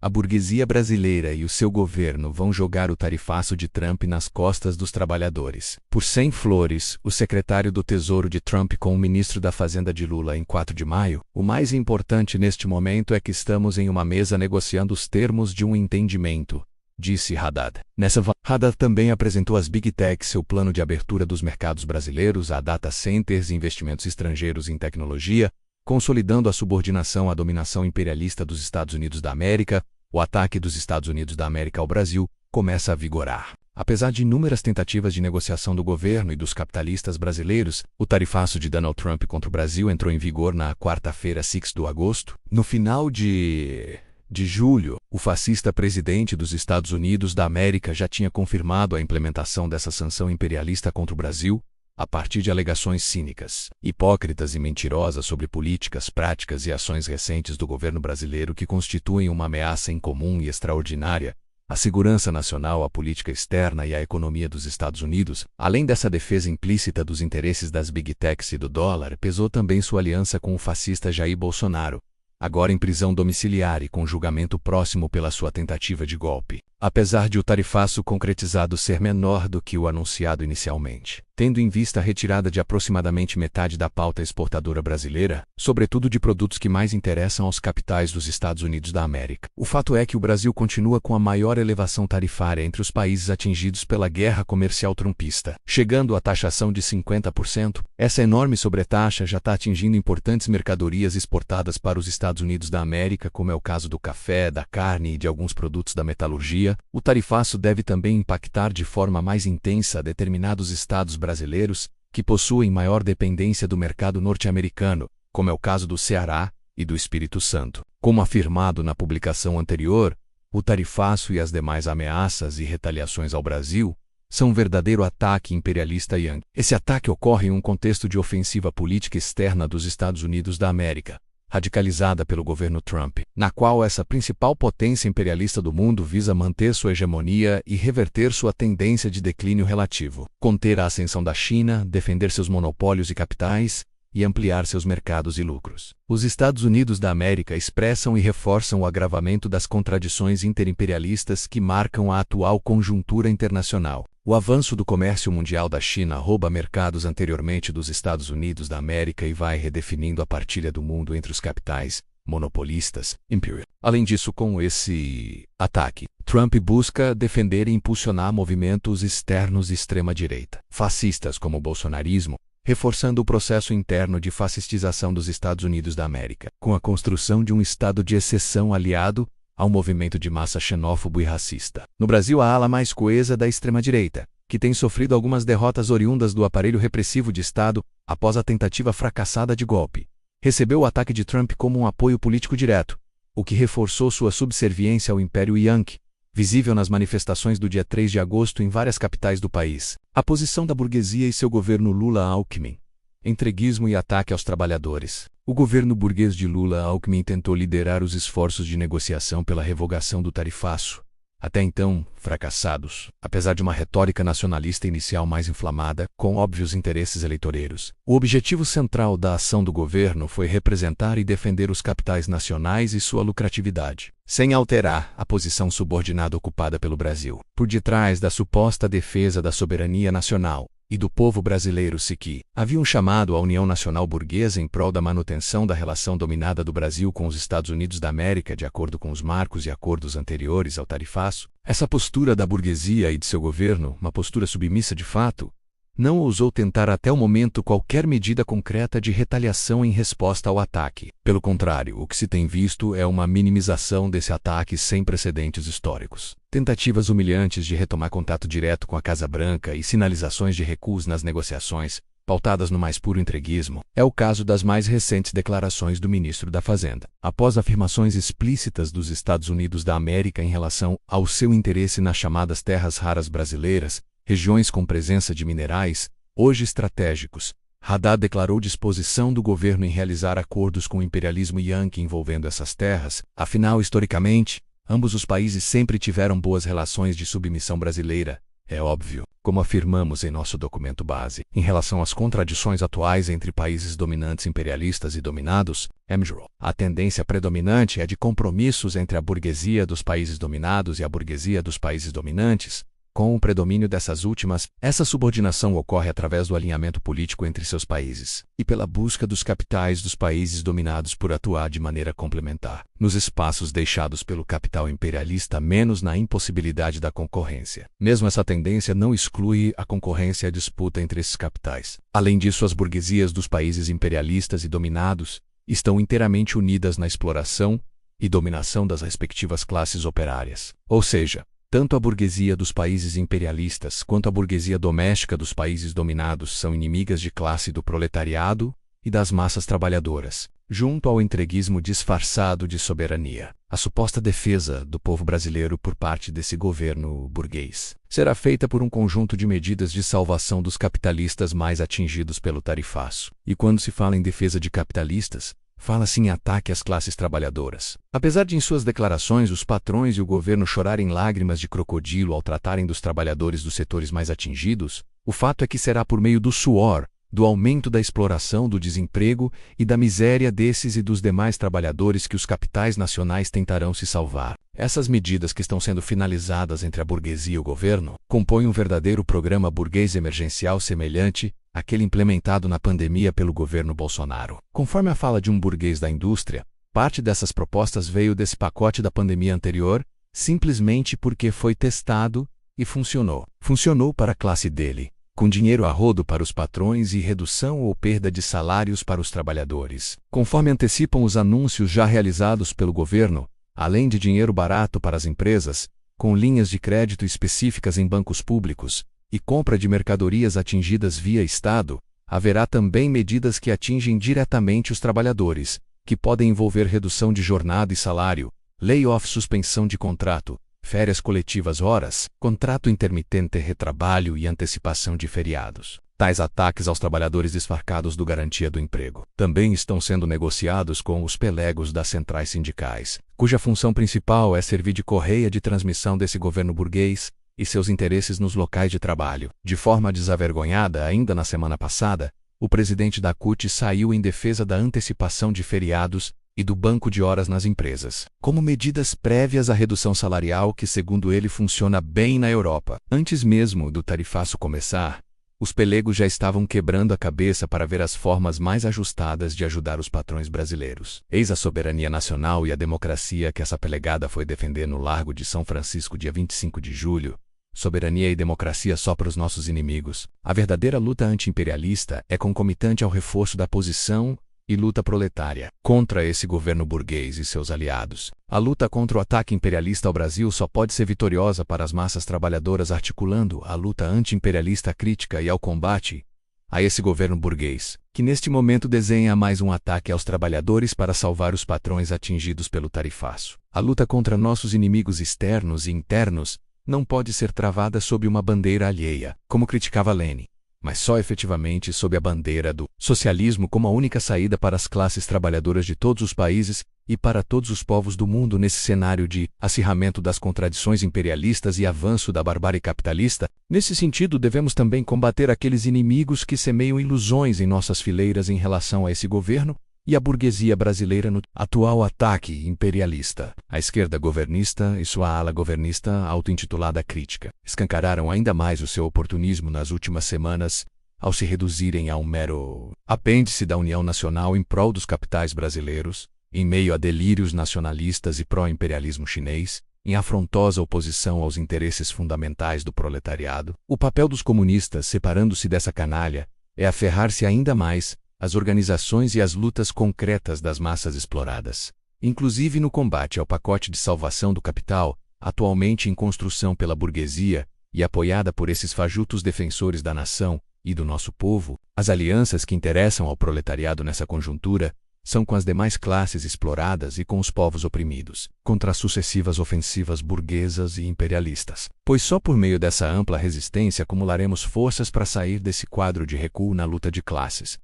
A burguesia brasileira e o seu governo vão jogar o tarifaço de Trump nas costas dos trabalhadores. Por 100 flores, o secretário do Tesouro de Trump com o ministro da Fazenda de Lula em 4 de maio, o mais importante neste momento é que estamos em uma mesa negociando os termos de um entendimento, disse Haddad. Haddad também apresentou às Big Techs seu plano de abertura dos mercados brasileiros a data centers e investimentos estrangeiros em tecnologia, consolidando a subordinação à dominação imperialista dos Estados Unidos da América. O ataque dos Estados Unidos da América ao Brasil começa a vigorar. Apesar de inúmeras tentativas de negociação do governo e dos capitalistas brasileiros, o tarifaço de Donald Trump contra o Brasil entrou em vigor na quarta-feira, 6 de agosto. No final de julho, o fascista presidente dos Estados Unidos da América já tinha confirmado a implementação dessa sanção imperialista contra o Brasil, a partir de alegações cínicas, hipócritas e mentirosas sobre políticas, práticas e ações recentes do governo brasileiro que constituem uma ameaça incomum e extraordinária à segurança nacional, à política externa e à economia dos Estados Unidos. Além dessa defesa implícita dos interesses das Big Techs e do dólar, pesou também sua aliança com o fascista Jair Bolsonaro, agora em prisão domiciliar e com julgamento próximo pela sua tentativa de golpe. Apesar de o tarifaço concretizado ser menor do que o anunciado inicialmente, tendo em vista a retirada de aproximadamente metade da pauta exportadora brasileira, sobretudo de produtos que mais interessam aos capitais dos Estados Unidos da América. O fato é que o Brasil continua com a maior elevação tarifária entre os países atingidos pela guerra comercial trumpista, chegando à taxação de 50%. Essa enorme sobretaxa já está atingindo importantes mercadorias exportadas para os Estados Unidos da América, como é o caso do café, da carne e de alguns produtos da metalurgia. O tarifaço deve também impactar de forma mais intensa determinados estados brasileiros que possuem maior dependência do mercado norte-americano, como é o caso do Ceará e do Espírito Santo. Como afirmado na publicação anterior, o tarifaço e as demais ameaças e retaliações ao Brasil são um verdadeiro ataque imperialista yankee. Esse ataque ocorre em um contexto de ofensiva política externa dos Estados Unidos da América, radicalizada pelo governo Trump, na qual essa principal potência imperialista do mundo visa manter sua hegemonia e reverter sua tendência de declínio relativo, conter a ascensão da China, defender seus monopólios e capitais e ampliar seus mercados e lucros. Os Estados Unidos da América expressam e reforçam o agravamento das contradições interimperialistas que marcam a atual conjuntura internacional. O avanço do comércio mundial da China rouba mercados anteriormente dos Estados Unidos da América e vai redefinindo a partilha do mundo entre os capitais monopolistas, imperial. Além disso, com esse ataque, Trump busca defender e impulsionar movimentos externos de extrema-direita, fascistas como o bolsonarismo, reforçando o processo interno de fascistização dos Estados Unidos da América, com a construção de um estado de exceção aliado ao movimento de massa xenófobo e racista. No Brasil, a ala mais coesa da extrema-direita, que tem sofrido algumas derrotas oriundas do aparelho repressivo de Estado após a tentativa fracassada de golpe, recebeu o ataque de Trump como um apoio político direto, o que reforçou sua subserviência ao Império Yankee, visível nas manifestações do dia 3 de agosto em várias capitais do país. A posição da burguesia e seu governo Lula-Alckmin. Entreguismo e ataque aos trabalhadores. O governo burguês de Lula-Alckmin tentou liderar os esforços de negociação pela revogação do tarifaço, até então fracassados, apesar de uma retórica nacionalista inicial mais inflamada, com óbvios interesses eleitoreiros. O objetivo central da ação do governo foi representar e defender os capitais nacionais e sua lucratividade, sem alterar a posição subordinada ocupada pelo Brasil. Por detrás da suposta defesa da soberania nacional e do povo brasileiro que haviam chamado a União Nacional Burguesa em prol da manutenção da relação dominada do Brasil com os Estados Unidos da América de acordo com os marcos e acordos anteriores ao tarifaço, essa postura da burguesia e de seu governo, uma postura submissa de fato, não ousou tentar até o momento qualquer medida concreta de retaliação em resposta ao ataque. Pelo contrário, o que se tem visto é uma minimização desse ataque sem precedentes históricos. Tentativas humilhantes de retomar contato direto com a Casa Branca e sinalizações de recuo nas negociações, pautadas no mais puro entreguismo, é o caso das mais recentes declarações do ministro da Fazenda. Após afirmações explícitas dos Estados Unidos da América em relação ao seu interesse nas chamadas terras raras brasileiras, regiões com presença de minerais, hoje estratégicos, Haddad declarou disposição do governo em realizar acordos com o imperialismo yankee envolvendo essas terras. Afinal, historicamente, ambos os países sempre tiveram boas relações de submissão brasileira, É óbvio, como afirmamos em nosso documento base, em relação às contradições atuais entre países dominantes imperialistas e dominados, a tendência predominante é de compromissos entre a burguesia dos países dominados e a burguesia dos países dominantes. Com o predomínio dessas últimas, essa subordinação ocorre através do alinhamento político entre seus países, e pela busca dos capitais dos países dominados por atuar de maneira complementar, nos espaços deixados pelo capital imperialista, menos na impossibilidade da concorrência. Mesmo essa tendência não exclui a concorrência e a disputa entre esses capitais. Além disso, as burguesias dos países imperialistas e dominados estão inteiramente unidas na exploração e dominação das respectivas classes operárias. Ou seja, tanto a burguesia dos países imperialistas quanto a burguesia doméstica dos países dominados são inimigas de classe do proletariado e das massas trabalhadoras, junto ao entreguismo disfarçado de soberania. A suposta defesa do povo brasileiro por parte desse governo burguês será feita por um conjunto de medidas de salvação dos capitalistas mais atingidos pelo tarifaço. E quando se fala em defesa de capitalistas, fala-se em ataque às classes trabalhadoras. Apesar de em suas declarações os patrões e o governo chorarem lágrimas de crocodilo ao tratarem dos trabalhadores dos setores mais atingidos, o fato é que será por meio do suor, do aumento da exploração, do desemprego e da miséria desses e dos demais trabalhadores que os capitais nacionais tentarão se salvar. Essas medidas que estão sendo finalizadas entre a burguesia e o governo compõem um verdadeiro programa burguês emergencial semelhante àquele implementado na pandemia pelo governo Bolsonaro. Conforme a fala de um burguês da indústria, parte dessas propostas veio desse pacote da pandemia anterior, simplesmente porque foi testado e funcionou. Funcionou para a classe dele, com dinheiro a rodo para os patrões e redução ou perda de salários para os trabalhadores. Conforme antecipam os anúncios já realizados pelo governo, além de dinheiro barato para as empresas, com linhas de crédito específicas em bancos públicos, e compra de mercadorias atingidas via Estado, haverá também medidas que atingem diretamente os trabalhadores, que podem envolver redução de jornada e salário, lay-off, suspensão de contrato, férias coletivas, horas, contrato intermitente, retrabalho e antecipação de feriados. Tais ataques aos trabalhadores desfalcados do garantia do emprego também estão sendo negociados com os pelegos das centrais sindicais, cuja função principal é servir de correia de transmissão desse governo burguês e seus interesses nos locais de trabalho. De forma desavergonhada, ainda na semana passada, o presidente da CUT saiu em defesa da antecipação de feriados e do banco de horas nas empresas, como medidas prévias à redução salarial que, segundo ele, funciona bem na Europa. Antes mesmo do tarifaço começar, os pelegos já estavam quebrando a cabeça para ver as formas mais ajustadas de ajudar os patrões brasileiros. Eis a soberania nacional e a democracia que essa pelegada foi defender no Largo de São Francisco dia 25 de julho. Soberania e democracia só para os nossos inimigos. A verdadeira luta anti-imperialista é concomitante ao reforço da posição e luta proletária contra esse governo burguês e seus aliados. A luta contra o ataque imperialista ao Brasil só pode ser vitoriosa para as massas trabalhadoras articulando a luta anti-imperialista crítica e ao combate a esse governo burguês, que neste momento desenha mais um ataque aos trabalhadores para salvar os patrões atingidos pelo tarifaço. A luta contra nossos inimigos externos e internos não pode ser travada sob uma bandeira alheia, como criticava Lenin, mas só efetivamente sob a bandeira do socialismo como a única saída para as classes trabalhadoras de todos os países e para todos os povos do mundo nesse cenário de acirramento das contradições imperialistas e avanço da barbárie capitalista. Nesse sentido, devemos também combater aqueles inimigos que semeiam ilusões em nossas fileiras em relação a esse governo e a burguesia brasileira no atual ataque imperialista. A esquerda governista e sua ala governista auto-intitulada crítica escancararam ainda mais o seu oportunismo nas últimas semanas ao se reduzirem a um mero apêndice da União Nacional em prol dos capitais brasileiros, em meio a delírios nacionalistas e pró-imperialismo chinês, em afrontosa oposição aos interesses fundamentais do proletariado. O papel dos comunistas, separando-se dessa canalha, é aferrar-se ainda mais às organizações e às lutas concretas das massas exploradas, inclusive no combate ao pacote de salvação do capital, atualmente em construção pela burguesia e apoiada por esses fajutos defensores da nação e do nosso povo. As alianças que interessam ao proletariado nessa conjuntura são com as demais classes exploradas e com os povos oprimidos, contra as sucessivas ofensivas burguesas e imperialistas. Pois só por meio dessa ampla resistência acumularemos forças para sair desse quadro de recuo na luta de classes.